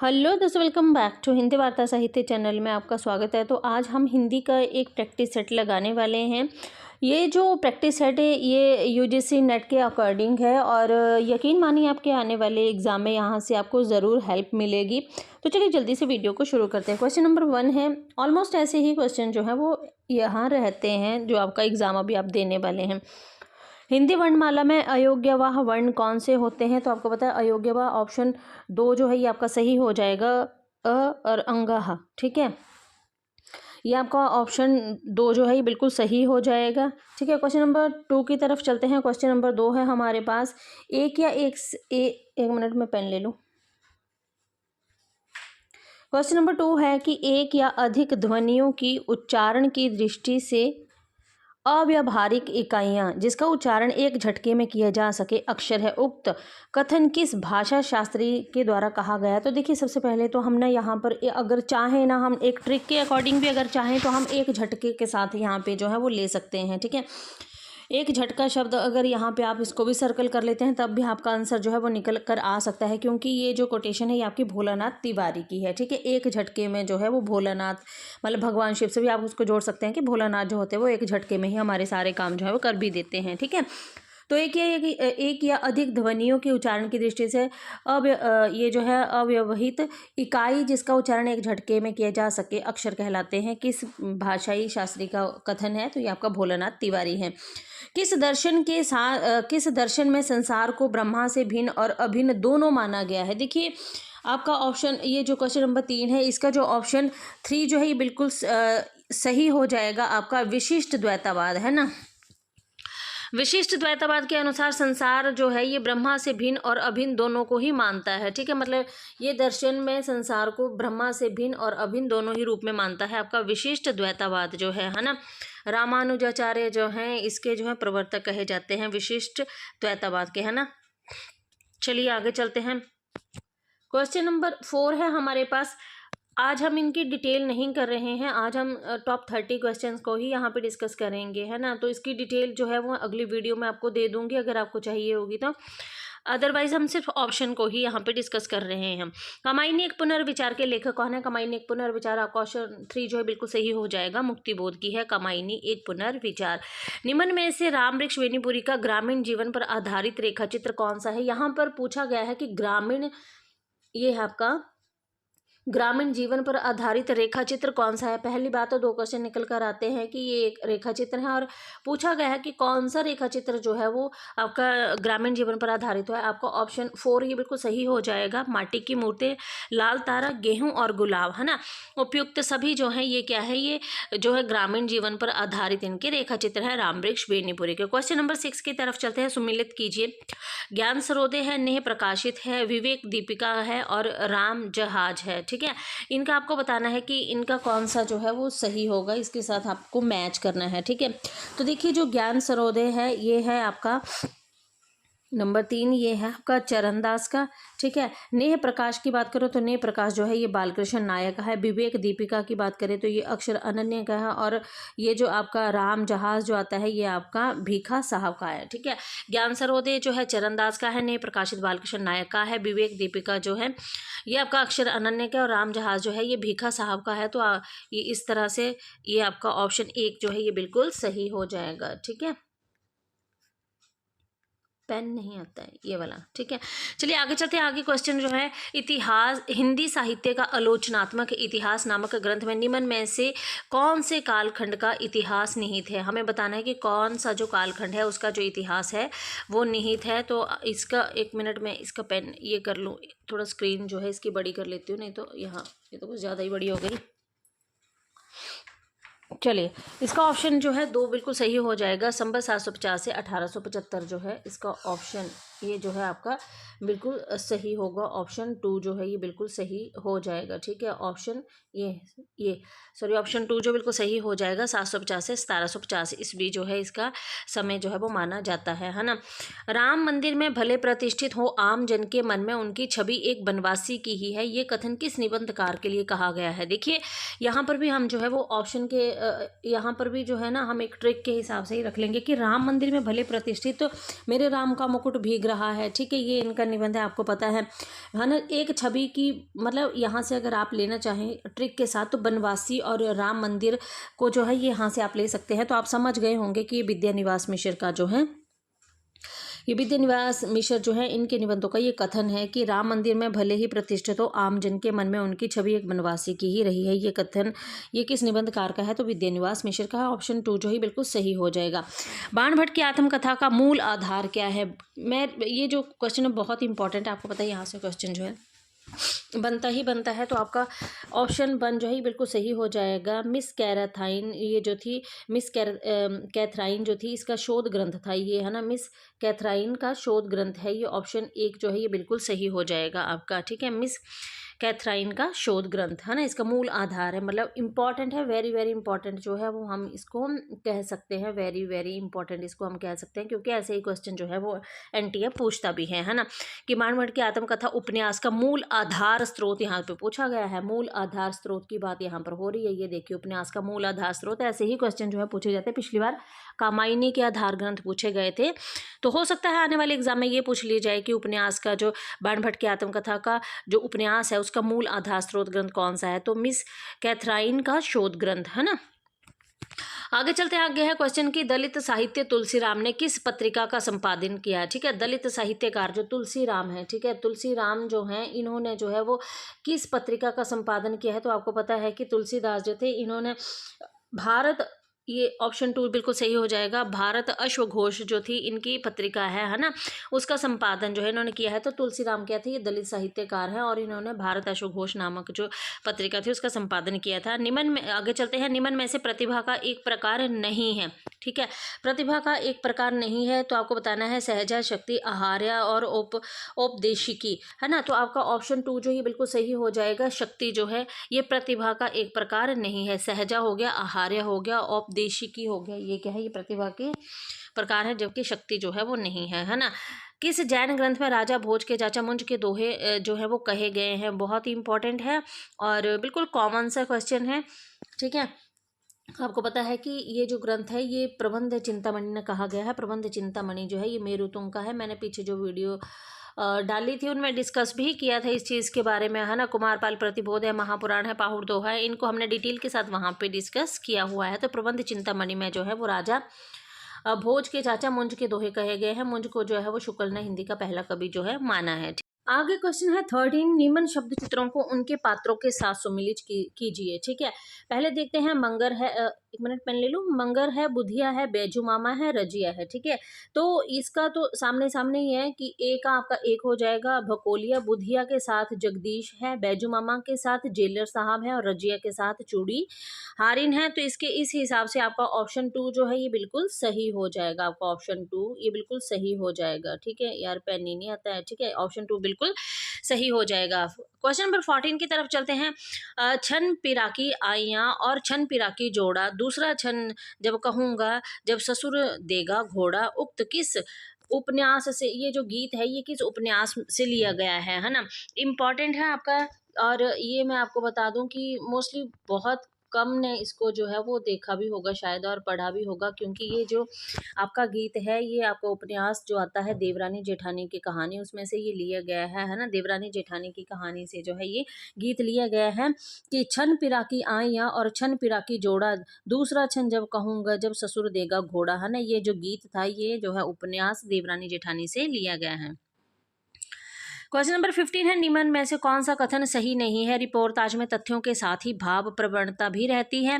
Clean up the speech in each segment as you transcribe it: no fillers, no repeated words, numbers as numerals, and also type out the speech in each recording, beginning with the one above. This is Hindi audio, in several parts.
हेलो दोस्तों, वेलकम बैक टू हिंदी वार्ता साहित्य चैनल में आपका स्वागत है। तो आज हम हिंदी का एक प्रैक्टिस सेट लगाने वाले हैं। ये जो प्रैक्टिस सेट है ये यूजीसी नेट के अकॉर्डिंग है और यकीन मानिए आपके आने वाले एग्ज़ाम में यहाँ से आपको ज़रूर हेल्प मिलेगी। तो चलिए जल्दी से वीडियो को शुरू करते हैं। क्वेश्चन नंबर 1 है, ऑलमोस्ट ऐसे ही क्वेश्चन जो है वो यहाँ रहते हैं जो आपका एग्ज़ाम अभी आप देने वाले हैं। हिंदी वर्णमाला में अयोग्यवाह वर्ण कौन से होते हैं? तो आपको पता है अयोग्यवाह ऑप्शन 2 जो है ये आपका सही हो जाएगा, अ और अंगः। ठीक है, ये आपका ऑप्शन 2 जो है ये बिल्कुल सही हो जाएगा। ठीक है, क्वेश्चन नंबर 2 की तरफ चलते हैं। क्वेश्चन नंबर 2 है हमारे पास, एक मिनट में पेन ले लूँ। क्वेश्चन नंबर 2 है कि एक या अधिक ध्वनियों की उच्चारण की दृष्टि से अव्यावहारिक इकाइयाँ जिसका उच्चारण एक झटके में किया जा सके अक्षर है, उक्त कथन किस भाषा शास्त्री के द्वारा कहा गया है? तो देखिए सबसे पहले तो हम ना यहाँ पर अगर चाहें ना, हम एक ट्रिक के अकॉर्डिंग भी अगर चाहें तो हम एक झटके के साथ यहाँ पे जो है वो ले सकते हैं। ठीक है, एक झटका शब्द अगर यहाँ पे आप इसको भी सर्कल कर लेते हैं तब भी आपका आंसर जो है वो निकल कर आ सकता है, क्योंकि ये जो कोटेशन है ये आपकी भोलानाथ तिवारी की है। ठीक है, एक झटके में जो है वो भोलानाथ मतलब भगवान शिव से भी आप उसको जोड़ सकते हैं कि भोलानाथ जो होते हैं वो एक झटके में ही हमारे सारे काम जो है वो कर भी देते हैं। ठीक है, तो एक या अधिक ध्वनियों के उच्चारण की दृष्टि से ये जो है अव्यवहित इकाई जिसका उच्चारण एक झटके में किया जा सके अक्षर कहलाते हैं। किस भाषाई शास्त्री का कथन है? तो ये आपका भोलानाथ तिवारी है। किस दर्शन में संसार को ब्रह्मा से भिन्न और अभिन्न दोनों माना गया है? देखिए आपका ऑप्शन, ये जो क्वेश्चन नंबर 3 है इसका जो ऑप्शन 3 जो है ये बिल्कुल सही हो जाएगा। आपका विशिष्ट द्वैतवाद है ना। विशिष्ट द्वैतवाद के अनुसार संसार जो है ये ब्रह्मा से भिन्न और अभिन्न दोनों को ही मानता है। ठीक है, मतलब ये दर्शन में संसार को ब्रह्मा से भिन्न और अभिन्न दोनों ही रूप में मानता है। आपका विशिष्ट द्वैतवाद जो है ना, रामानुजाचार्य जो हैं इसके जो है प्रवर्तक कहे जाते हैं विशिष्ट द्वैतवाद के, है ना। चलिए आगे चलते हैं। क्वेश्चन नंबर 4 है हमारे पास। आज हम इनकी डिटेल नहीं कर रहे हैं, आज हम टॉप 30 क्वेश्चंस को ही यहाँ पे डिस्कस करेंगे, है ना। तो इसकी डिटेल जो है वो अगली वीडियो में आपको दे दूंगी अगर आपको चाहिए होगी तो। अदरवाइज हम सिर्फ ऑप्शन को ही यहाँ पे डिस्कस कर रहे हैं। कामायनी एक पुनर्विचार के लेखक कौन है? कामायनी एक पुनर्विचार, आपका ऑप्शन 3 जो है बिल्कुल सही हो जाएगा, मुक्तिबोध की है कामायनी एक पुनर्विचार। निम्न में से राम वृक्ष बेनीपुरी का ग्रामीण जीवन पर आधारित रेखाचित्र कौन सा है? यहाँ पर पूछा गया है कि ग्रामीण, ये है आपका ग्रामीण जीवन पर आधारित रेखा चित्र कौन सा है। पहली बात तो 2 क्वेश्चन निकल कर आते हैं कि ये एक रेखा चित्र है और पूछा गया है कि कौन सा रेखा चित्र जो है वो आपका ग्रामीण जीवन पर आधारित है। आपका ऑप्शन 4 ये बिल्कुल सही हो जाएगा, माटी की मूर्तें, लाल तारा, गेहूं और गुलाब, है ना। उपयुक्त सभी जो है ये क्या है, ये जो है ग्रामीण जीवन पर आधारित इनके रेखा चित्र है राम वृक्ष बेनीपुरी के। क्वेश्चन नंबर 6 की तरफ चलते हैं। सुमिलित कीजिए। ज्ञान सरोदे है, नेह प्रकाशित है, विवेक दीपिका है और राम जहाज है। ठीक है, इनका आपको बताना है कि इनका कौन सा जो है वो सही होगा, इसके साथ आपको मैच करना है। ठीक है, तो देखिए जो ज्ञान सरोदे है ये है आपका नंबर 3, ये है आपका चरणदास का। ठीक है, नेह प्रकाश की बात करो तो नेह प्रकाश जो है ये बालकृष्ण नायक का है। विवेक दीपिका की बात करें तो ये अक्षर अनन्य का है और ये जो आपका राम जहाज जो आता है ये आपका भीखा साहब का है। ठीक है, ज्ञान सरोदे जो है चरणदास का है, नेह प्रकाशित बालकृष्ण नायक का है, विवेक दीपिका जो है ये आपका अक्षर अनन्य का और राम जहाज जो है ये भीखा साहब का है। तो ये इस तरह से ये आपका ऑप्शन 1 जो है ये बिल्कुल सही हो जाएगा। ठीक है, पेन नहीं आता है ये वाला। ठीक है, चलिए आगे चलते हैं। आगे क्वेश्चन जो है, इतिहास, हिंदी साहित्य का आलोचनात्मक इतिहास नामक ग्रंथ में निम्न में से कौन से कालखंड का इतिहास निहित है? हमें बताना है कि कौन सा जो कालखंड है उसका जो इतिहास है वो निहित है। तो इसका 1 मिनट में इसका पेन ये कर लूँ, थोड़ा स्क्रीन जो है इसकी बड़ी कर लेती हूँ, नहीं तो यहाँ ये तो कुछ ज़्यादा ही बड़ी हो गई। चलिए इसका ऑप्शन जो है 2 बिल्कुल सही हो जाएगा। संवत 750 से 1875 जो है इसका ऑप्शन ये जो है आपका बिल्कुल सही होगा। ऑप्शन 2 जो है ये बिल्कुल सही हो जाएगा। ठीक है, ऑप्शन ऑप्शन 2 जो बिल्कुल सही हो जाएगा। 750 से 1750 ईस्वी जो है इसका समय जो है वो माना जाता है ना। राम मंदिर में भले प्रतिष्ठित हो, आम जन के मन में उनकी छवि एक बनवासी की ही है, ये कथन किस निबंधकार के लिए कहा गया है? देखिए यहाँ पर भी हम जो है वो ऑप्शन के यहाँ पर भी जो है ना हम एक ट्रिक के हिसाब से ही रख लेंगे कि राम मंदिर में भले प्रतिष्ठित, तो मेरे राम का मुकुट भीग रहा है, ठीक है, ये इनका निबंध है, आपको पता है ना। एक छवि की मतलब यहाँ से अगर आप लेना चाहें ट्रिक के साथ तो बनवासी और राम मंदिर को जो है ये यहाँ से आप ले सकते हैं। तो आप समझ गए होंगे कि ये विद्यानिवास मिश्र का जो है, ये विद्यानिवास मिश्र जो है, इनके निबंधों का ये कथन है कि राम मंदिर में भले ही प्रतिष्ठित हो, आम जन के मन में उनकी छवि एक बनवासी की ही रही है। ये कथन ये किस निबंधकार का है? तो विद्यानिवास मिश्र का। ऑप्शन 2 जो है बिल्कुल सही हो जाएगा। बाणभट्ट की आत्मकथा का मूल आधार क्या है? ये जो क्वेश्चन है बहुत इंपॉर्टेंट है, आपको पता है यहाँ से क्वेश्चन जो है बनता ही बनता है। तो आपका ऑप्शन 1 जो है बिल्कुल सही हो जाएगा। मिस कैराथाइन ये जो थी, कैथराइन जो थी, इसका शोध ग्रंथ था ये, है ना। मिस कैथराइन का शोध ग्रंथ है ये। ऑप्शन 1 जो है ये बिल्कुल सही हो जाएगा आपका, ठीक है। मिस कैथराइन का शोध ग्रंथ, है ना, इसका मूल आधार है। मतलब इंपॉर्टेंट है, वेरी वेरी इंपॉर्टेंट जो है वो हम इसको कह सकते हैं, वेरी वेरी इंपॉर्टेंट इसको हम कह सकते हैं, क्योंकि ऐसे ही क्वेश्चन जो है वो एनटीए पूछता भी है ना। कि बाणभट्ट की आत्मकथा उपन्यास का मूल आधार स्रोत यहाँ पे पूछा गया है। मूल आधार स्रोत की बात यहाँ पर हो रही है। ये देखिए, उपन्यास का मूल आधार स्रोत। ऐसे ही क्वेश्चन जो है पूछे जाते हैं। पिछली बार कामायनी के आधार ग्रंथ पूछे गए थे, तो हो सकता है आने वाले एग्जाम में ये पूछ लिया जाए कि उपन्यास का जो बाणभट्ट की आत्मकथा का जो उपन्यास है उसका मूल आधार स्रोत ग्रंथ कौन सा है? तो मिस कैथराइन का शोध ग्रंथ, है ना। आगे चलते हैं। आगे है क्वेश्चन की दलित साहित्य तुलसीराम ने किस पत्रिका का संपादन किया है? ठीक है, दलित साहित्यकार जो तुलसीराम है, ठीक है, तुलसीराम जो है, इन्होंने जो है वो किस पत्रिका का संपादन किया है? तो आपको पता है कि तुलसीदास जो थे, इन्होंने भारत, ये ऑप्शन 2 बिल्कुल सही हो जाएगा। भारत अश्वघोष जो थी इनकी पत्रिका है ना, उसका संपादन जो है इन्होंने किया है। तो तुलसीराम क्या थे? ये दलित साहित्यकार हैं और इन्होंने भारत अश्वघोष नामक जो पत्रिका थी उसका संपादन किया था। निम्न में आगे चलते हैं। निम्न में से प्रतिभा का एक प्रकार नहीं है, ठीक है, प्रतिभा का एक प्रकार नहीं है। तो आपको बताना है सहजा, शक्ति, आहार्य और औपदेशिकी, है ना। तो आपका ऑप्शन 2 जो ये बिल्कुल सही हो जाएगा। शक्ति जो है ये प्रतिभा का एक प्रकार नहीं है। सहजा हो गया, आहार्य हो गया, औपदेशिकी हो गया, ये क्या है? ये प्रतिभा के प्रकार है, जबकि शक्ति जो है वो नहीं है ना। किस जैन ग्रंथ में राजा भोज के चाचा मुंज के दोहे जो है वो कहे गए हैं? बहुत ही इंपॉर्टेंट है और बिल्कुल कॉमन सा क्वेश्चन है, ठीक है। आपको पता है कि ये जो ग्रंथ है ये प्रबंध चिंतामणि ने कहा गया है। प्रबंध चिंतामणि जो है ये मेरुतुंग का है। मैंने पीछे जो वीडियो डाली थी उनमें डिस्कस भी किया था इस चीज़ के बारे में, है ना। कुमारपाल प्रतिबोध है, महापुराण है, पाहुड़ दोहा है, इनको हमने डिटेल के साथ वहाँ पे डिस्कस किया हुआ है। तो प्रबंध चिंतामणि में जो है वो राजा भोज के चाचा मुंज के दोहे कहे गए हैं। मुंज को जो है वो शुक्ल ने हिंदी का पहला कवि जो है माना है। आगे क्वेश्चन है 13। निम्न शब्द चित्रों को उनके पात्रों के साथ सुमिलित कीजिए, ठीक है। पहले देखते हैं। मंगर है, एक मिनट पेन ले लूँ। मंगर है, बुधिया है, बैजू मामा है, रजिया है, ठीक है। तो इसका तो सामने सामने ही है कि ए का आपका एक हो जाएगा भकोलिया। बुधिया के साथ जगदीश है, बैजू मामा के साथ जेलर साहब है और रजिया के साथ चूड़ी हारिन है। तो इसके इस हिसाब से आपका ऑप्शन 2 जो है ये बिल्कुल सही हो जाएगा। आपका ऑप्शन 2 ये बिल्कुल सही हो जाएगा, ठीक है। यार पेन नहीं आता है, ठीक है। ऑप्शन 2 बिल्कुल सही हो जाएगा। क्वेश्चन नंबर 14 की तरफ चलते हैं। छन पिराकी आइयाँ और छन पिराकी जोड़ा, दूसरा छन जब कहूँगा जब ससुर देगा घोड़ा, उक्त किस उपन्यास से? ये जो गीत है ये किस उपन्यास से लिया गया है ना। इम्पॉर्टेंट है आपका। और ये मैं आपको बता दूं कि मोस्टली बहुत कम ने इसको जो है वो देखा भी होगा शायद और पढ़ा भी होगा, क्योंकि ये जो आपका गीत है ये आपका उपन्यास जो आता है देवरानी जेठानी की कहानी, उसमें से ये लिया गया है ना। देवरानी जेठानी की कहानी से जो है ये गीत लिया गया है कि छन पिराकी आइयाँ और छन पिराकी जोड़ा, दूसरा छन जब कहूँगा जब ससुर देगा घोड़ा, है ना। ये जो गीत था ये जो है उपन्यास देवरानी जेठानी से लिया गया है। क्वेश्चन नंबर 15 है। निम्न में से कौन सा कथन सही नहीं है? रिपोर्टाज में तथ्यों के साथ ही भाव प्रवणता भी रहती है।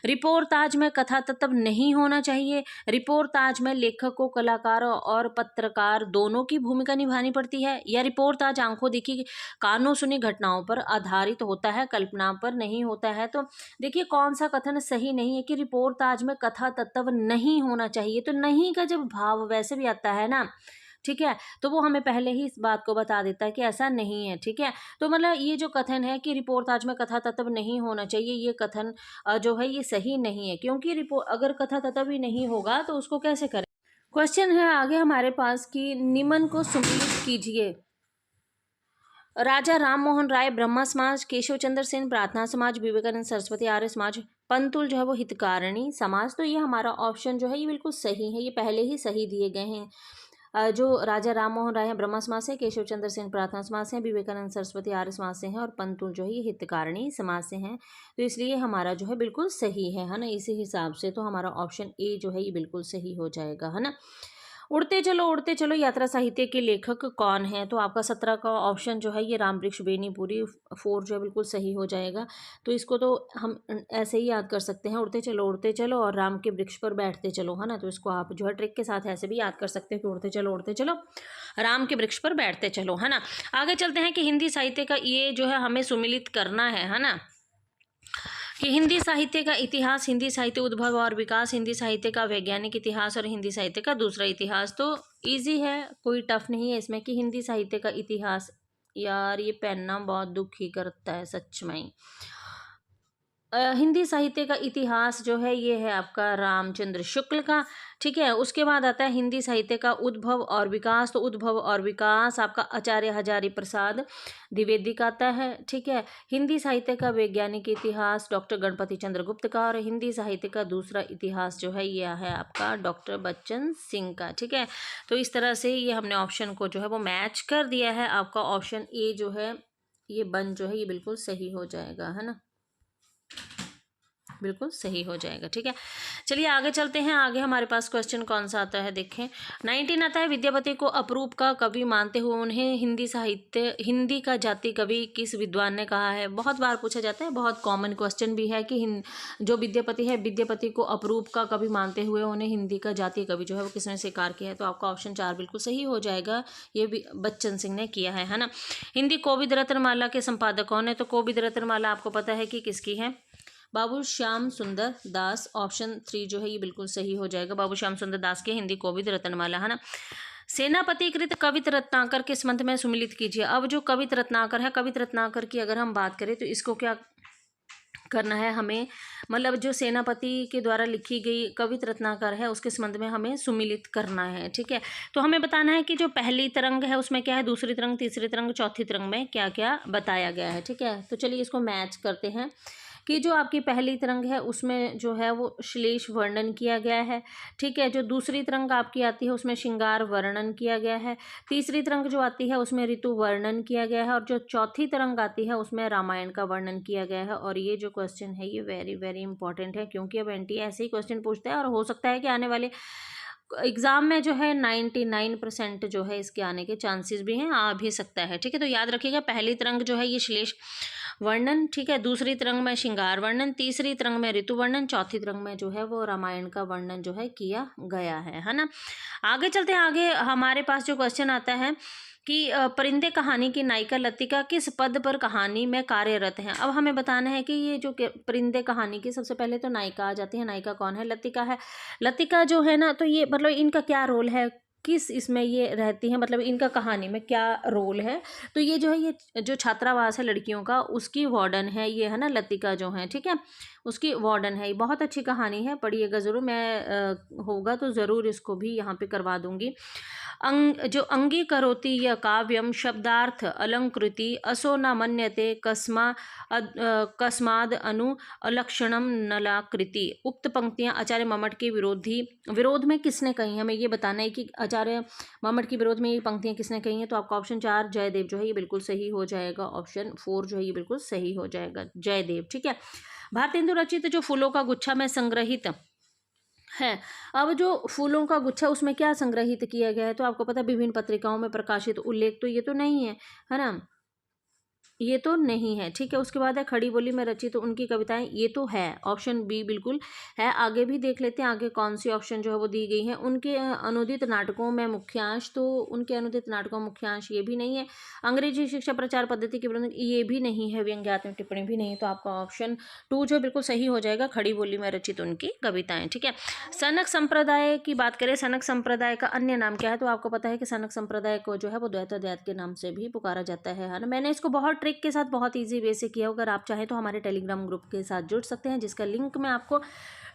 रिपोर्टाज में कथा तत्व नहीं होना चाहिए। रिपोर्टाज में लेखक को कलाकार और पत्रकार दोनों की भूमिका निभानी पड़ती है। या रिपोर्टाज आंखों देखी कानों सुनी घटनाओं पर आधारित होता है, कल्पना पर नहीं होता है। तो देखिए कौन सा कथन सही नहीं है कि रिपोर्टाज में कथा तत्व नहीं होना चाहिए। तो नहीं का जब भाव वैसे भी आता है ना, ठीक है, तो वो हमें पहले ही इस बात को बता देता है कि ऐसा नहीं है, ठीक है। तो मतलब ये जो कथन है कि रिपोर्टाज में कथा तत्व नहीं होना चाहिए, ये कथन जो है ये सही नहीं है, क्योंकि रिपोर्ट अगर कथा तत्व ही नहीं होगा तो उसको कैसे करें। क्वेश्चन है आगे हमारे पास कि निम्न को सुमिलित कीजिए। राजा राम मोहन राय ब्रह्मा समाज, केशव चंद्र सेन प्रार्थना समाज, विवेकानंद सरस्वती आर्य समाज, पंतुल जो है वो हितकारिणी समाज। तो ये हमारा ऑप्शन जो है ये बिल्कुल सही है, ये पहले ही सही दिए गए हैं। जो राजा राम मोहन राय हैं ब्रह्मा समास है, केशव चंद्र सेन प्रार्थना समास है, विवेकानंद सरस्वती आर्य समास से हैं और पंतुल जो है ये हितकारिणी समास से हैं। तो इसलिए हमारा जो है बिल्कुल सही है ना। इसी हिसाब से तो हमारा ऑप्शन ए जो है ये बिल्कुल सही हो जाएगा, है ना। उड़ते चलो यात्रा साहित्य के लेखक कौन है? तो आपका 17 का ऑप्शन जो है ये रामवृक्ष बेनीपुरी 4 जो है बिल्कुल सही हो जाएगा। तो इसको तो हम ऐसे ही याद कर सकते हैं, उड़ते चलो और राम के वृक्ष पर बैठते चलो, है ना। तो इसको आप जो है ट्रिक के साथ ऐसे भी याद कर सकते हैं कि उड़ते चलो राम के वृक्ष पर बैठते चलो, है ना। आगे चलते हैं कि हिंदी साहित्य का ये जो है हमें सुमिलित करना है ना, कि हिंदी साहित्य का इतिहास, हिंदी साहित्य उद्भव और विकास, हिंदी साहित्य का वैज्ञानिक इतिहास और हिंदी साहित्य का दूसरा इतिहास। तो इजी है, कोई टफ नहीं है इसमें। कि हिंदी साहित्य का इतिहास, यार ये पहनना बहुत दुख ही करता है सच में ही। हिंदी साहित्य का इतिहास जो है ये है आपका रामचंद्र शुक्ल का, ठीक है। उसके बाद आता है हिंदी साहित्य का उद्भव और विकास। तो उद्भव और विकास आपका आचार्य हजारी प्रसाद द्विवेदी का आता है, ठीक है। हिंदी साहित्य का वैज्ञानिक इतिहास डॉक्टर गणपति चंद्र गुप्त का, और हिंदी साहित्य का दूसरा इतिहास जो है यह है आपका डॉक्टर बच्चन सिंह का, ठीक है। तो इस तरह से ये हमने ऑप्शन को जो है वो मैच कर दिया है। आपका ऑप्शन ए जो है ये बन जो है ये बिल्कुल सही हो जाएगा, है ना, बिल्कुल सही हो जाएगा, ठीक है। चलिए आगे चलते हैं। आगे हमारे पास क्वेश्चन कौन सा आता है, देखें 19 आता है। विद्यापति को अपरूप का कवि मानते हुए उन्हें हिंदी का जाति कवि किस विद्वान ने कहा है? बहुत बार पूछा जाता है, बहुत कॉमन क्वेश्चन भी है कि जो विद्यापति है, विद्यापति को अपरूप का कवि मानते हुए उन्हें हिंदी का जातीय कवि जो है वो किसने स्वीकार किया है? तो आपका ऑप्शन 4 बिल्कुल सही हो जाएगा, ये भी बच्चन सिंह ने किया है ना। हिंदी कोविद रत्नमाला के संपादक कौन है? तो कोविद रत्नमाला आपको पता है कि किसकी है? बाबू श्याम सुंदर दास। ऑप्शन 3 जो है ये बिल्कुल सही हो जाएगा, बाबू श्याम सुंदर दास के हिंदी कोविद रत्नमाला, है ना। सेनापतिकृत कवित रत्नाकर किस मंत्र में सुमिलित कीजिए? अब जो कवित रत्नाकर है, कवित रत्नाकर की अगर हम बात करें तो इसको क्या करना है हमें, मतलब जो सेनापति के द्वारा लिखी गई कवित रत्नाकर है उसके संबंध में हमें सुमिलित करना है, ठीक है। तो हमें बताना है कि जो पहली तरंग है उसमें क्या है, दूसरी तरंग, तीसरी तरंग, चौथी तरंग में क्या क्या बताया गया है, ठीक है। तो चलिए इसको मैच करते हैं कि जो आपकी पहली तरंग है उसमें जो है वो श्लेष वर्णन किया गया है, ठीक है। जो दूसरी तरंग आपकी आती है उसमें श्रृंगार वर्णन किया गया है, तीसरी तरंग जो आती है उसमें ऋतु वर्णन किया गया है, और जो चौथी तरंग आती है उसमें रामायण का वर्णन किया गया है। और ये जो क्वेश्चन है ये वेरी वेरी इंपॉर्टेंट है, क्योंकि अब एनटीए ऐसे ही क्वेश्चन पूछता है और हो सकता है कि आने वाले एग्जाम में जो है 99% जो है इसके आने के चांसेस भी हैं, आ भी सकता है, ठीक है। तो याद रखिएगा पहली तरंग जो है ये श्लेष वर्णन, ठीक है, दूसरी तरंग में श्रृंगार वर्णन, तीसरी तरंग में ऋतु वर्णन, चौथी तरंग में जो है वो रामायण का वर्णन जो है किया गया है ना। आगे चलते हैं। आगे हमारे पास जो क्वेश्चन आता है कि परिंदे कहानी की नायिका लतिका किस पद पर कहानी में कार्यरत हैं? अब हमें बताना है कि ये जो परिंदे कहानी की सबसे पहले तो नायिका आ जाती है। नायिका कौन है? लतिका है। लतिका जो है ना, तो ये मतलब इनका क्या रोल है, किस इसमें ये रहती हैं, मतलब इनका कहानी में क्या रोल है? तो ये जो है ये जो छात्रावास है लड़कियों का उसकी वार्डन है ये, है ना, लतिका जो है, ठीक है, उसकी वार्डन है। बहुत अच्छी कहानी है, पढ़िएगा ज़रूर। मैं होगा तो ज़रूर इसको भी यहाँ पे करवा दूँगी। जो अंगीकरोति य काव्यम शब्दार्थ अलंकृति असो न मन्यते कस्माद अनु अलक्षणम नलाकृति। उक्त पंक्तियां आचार्य मम्मट के विरोध में किसने कही? हमें ये बताना है कि आचार्य मम्मट के विरोध में ये पंक्तियां किसने कही हैं। तो आपका ऑप्शन 4 जयदेव जो है ये बिल्कुल सही हो जाएगा। ऑप्शन 4 जो है ये बिल्कुल सही हो जाएगा, जयदेव, ठीक है। भारतेंदु रचित जो फूलों का गुच्छा में संग्रहित है, अब जो फूलों का गुच्छा उसमें क्या संग्रहित किया गया है? तो आपको पता है विभिन्न पत्रिकाओं में प्रकाशित उल्लेख, तो ये तो नहीं है ना, ये तो नहीं है, ठीक है। उसके बाद है खड़ी बोली में रचित तो उनकी कविताएं, ये तो है, ऑप्शन बी बिल्कुल है। आगे भी देख लेते हैं आगे कौन सी ऑप्शन जो है वो दी गई है। उनके अनुदित नाटकों में मुख्यांश, तो उनके अनुदित नाटकों मुख्यांश ये भी नहीं है। अंग्रेजी शिक्षा प्रचार पद्धति के विरुद्ध ये भी नहीं है। व्यंग्यात्मक टिप्पणी भी नहीं है। तो आपका ऑप्शन 2 जो बिल्कुल सही हो जाएगा, खड़ी बोली में रचित उनकी कविताएं, ठीक है। सनक संप्रदाय की बात करें, सनक संप्रदाय का अन्य नाम क्या है? तो आपको पता है कि सनक संप्रदाय को जो है वो द्वैताद्वैत के नाम से भी पुकारा जाता है ना। मैंने इसको बहुत ट्रिक के साथ बहुत इजी वे से किया। अगर आप चाहें तो हमारे टेलीग्राम ग्रुप के साथ जुड़ सकते हैं, जिसका लिंक मैं आपको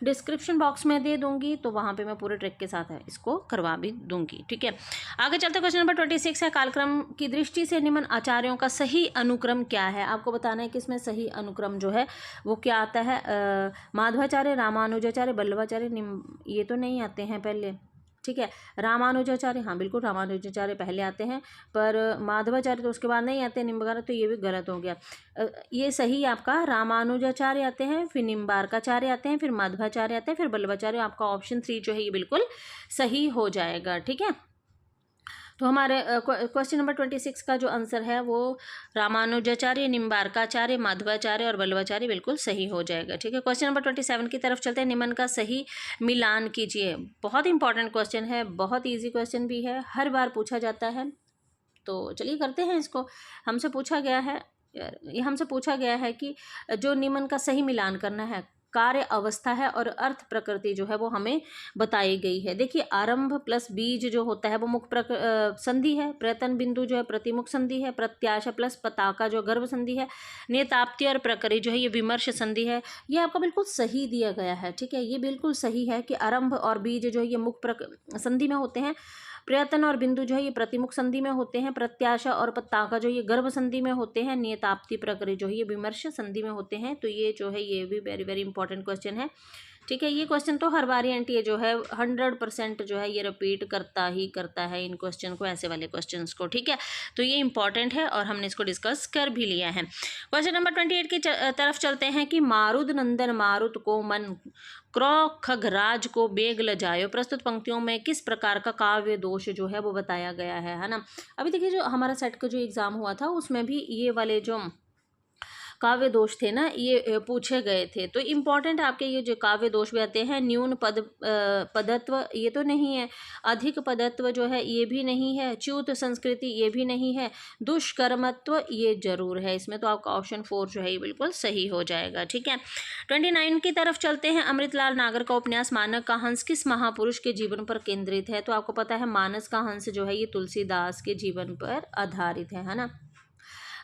डिस्क्रिप्शन बॉक्स में दे दूंगी। तो वहां पे मैं पूरे ट्रिक के साथ है इसको करवा भी दूंगी, ठीक है। आगे चलते क्वेश्चन नंबर 26 है, कालक्रम की दृष्टि से निम्न आचार्यों का सही अनुक्रम क्या है? आपको बताना है कि इसमें सही अनुक्रम जो है वो क्या आता है। माधवाचार्य, रामानुजाचार्य, वल्लभाचार्य, ये तो नहीं आते हैं पहले, ठीक है। रामानुजाचार्य, हाँ बिल्कुल रामानुजाचार्य पहले आते हैं, पर माधवाचार्य तो उसके बाद नहीं आते, निम्बार्क, तो ये भी गलत हो गया। ये सही आपका रामानुजाचार्य आते हैं, फिर निम्बार्काचार्य आते हैं, फिर माधवाचार्य आते हैं, फिर बल्लभाचार्य। आपका ऑप्शन 3 जो है ये बिल्कुल सही हो जाएगा। ठीक है, तो हमारे क्वेश्चन नंबर 26 का जो आंसर है वो रामानुजाचार्य, निम्बार्काचार्य, माधवाचार्य और बल्लभाचार्य बिल्कुल सही हो जाएगा। ठीक है, क्वेश्चन नंबर 27 की तरफ चलते हैं। निम्न का सही मिलान कीजिए। बहुत इंपॉर्टेंट क्वेश्चन है, बहुत ईजी क्वेश्चन भी है, हर बार पूछा जाता है। तो चलिए करते हैं इसको। हमसे पूछा गया है यार, ये हमसे पूछा गया है कि जो निम्न का सही मिलान करना है, कार्य अवस्था है और अर्थ प्रकृति जो है वो हमें बताई गई है। देखिए, आरंभ प्लस बीज जो होता है वो मुख संधि है, प्रयत्न बिंदु जो है प्रतिमुख संधि है, प्रत्याशा प्लस पताका जो गर्भ संधि है, नियताप्ति और प्रकृति जो है ये विमर्श संधि है। ये आपका बिल्कुल सही दिया गया है। ठीक है, ये बिल्कुल सही है कि आरंभ और बीज जो है ये मुख संधि में होते हैं, प्रयत्न और बिंदु जो है ये प्रतिमुख संधि में होते हैं, प्रत्याशा और पताका जो ये गर्भ संधि में होते हैं, नियताप्ति प्रकृति जो है ये विमर्श संधि में होते हैं। तो ये जो है ये भी वेरी वेरी इंपॉर्टेंट क्वेश्चन है। ठीक है, ये क्वेश्चन तो हर वेरिएंट ये जो है 100% जो है ये रिपीट करता ही करता है इन क्वेश्चन को, ऐसे वाले क्वेश्चंस को। ठीक है, तो ये इंपॉर्टेंट है और हमने इसको डिस्कस कर भी लिया है। क्वेश्चन नंबर 28 की तरफ चलते हैं कि मारुद नंदन मारुत को मन क्रो खगराज को बेग लजायो। प्रस्तुत पंक्तियों में किस प्रकार का काव्य दोष जो है वो बताया गया है ना। अभी देखिए, जो हमारा सेट का जो एग्जाम हुआ था उसमें भी ये वाले जो काव्य दोष थे ना ये पूछे गए थे। तो इम्पॉर्टेंट आपके ये जो काव्य दोष भी आते हैं, न्यून पदत्व ये तो नहीं है, अधिक पदत्व जो है ये भी नहीं है, च्युत संस्कृति ये भी नहीं है, दुष्कर्मत्व ये जरूर है। इसमें तो आपका ऑप्शन 4 जो है ये बिल्कुल सही हो जाएगा। ठीक है, 29 की तरफ चलते हैं। अमृतलाल नागर का उपन्यास मानस का हंस किस महापुरुष के जीवन पर केंद्रित है। तो आपको पता है मानस का हंस जो है ये तुलसीदास के जीवन पर आधारित है ना,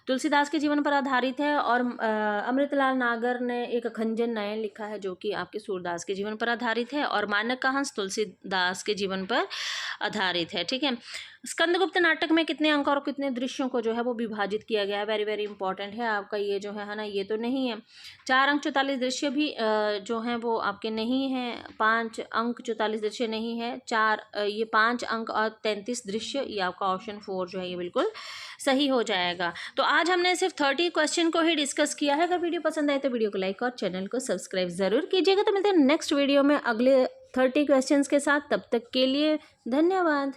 तुलसीदास के जीवन पर आधारित है। और अमृतलाल नागर ने एक खंजन नयन लिखा है जो कि आपके सूरदास के जीवन पर आधारित है, और मानक का हंस तुलसीदास के जीवन पर आधारित है। ठीक है, स्कंदगुप्त नाटक में कितने अंक और कितने दृश्यों को जो है वो विभाजित किया गया है, वेरी वेरी इंपॉर्टेंट है आपका ये जो है ना, ये तो नहीं है। 4 अंक 44 दृश्य भी जो हैं वो आपके नहीं हैं, 5 अंक 44 दृश्य नहीं है, 5 अंक और 33 दृश्य, ये आपका ऑप्शन 4 जो है ये बिल्कुल सही हो जाएगा। तो आज हमने सिर्फ 30 क्वेश्चन को ही डिस्कस किया है। अगर वीडियो पसंद आए तो वीडियो को लाइक और चैनल को सब्सक्राइब जरूर कीजिएगा। तो मिलते हैं नेक्स्ट वीडियो में अगले 30 क्वेश्चंस के साथ, तब तक के लिए धन्यवाद।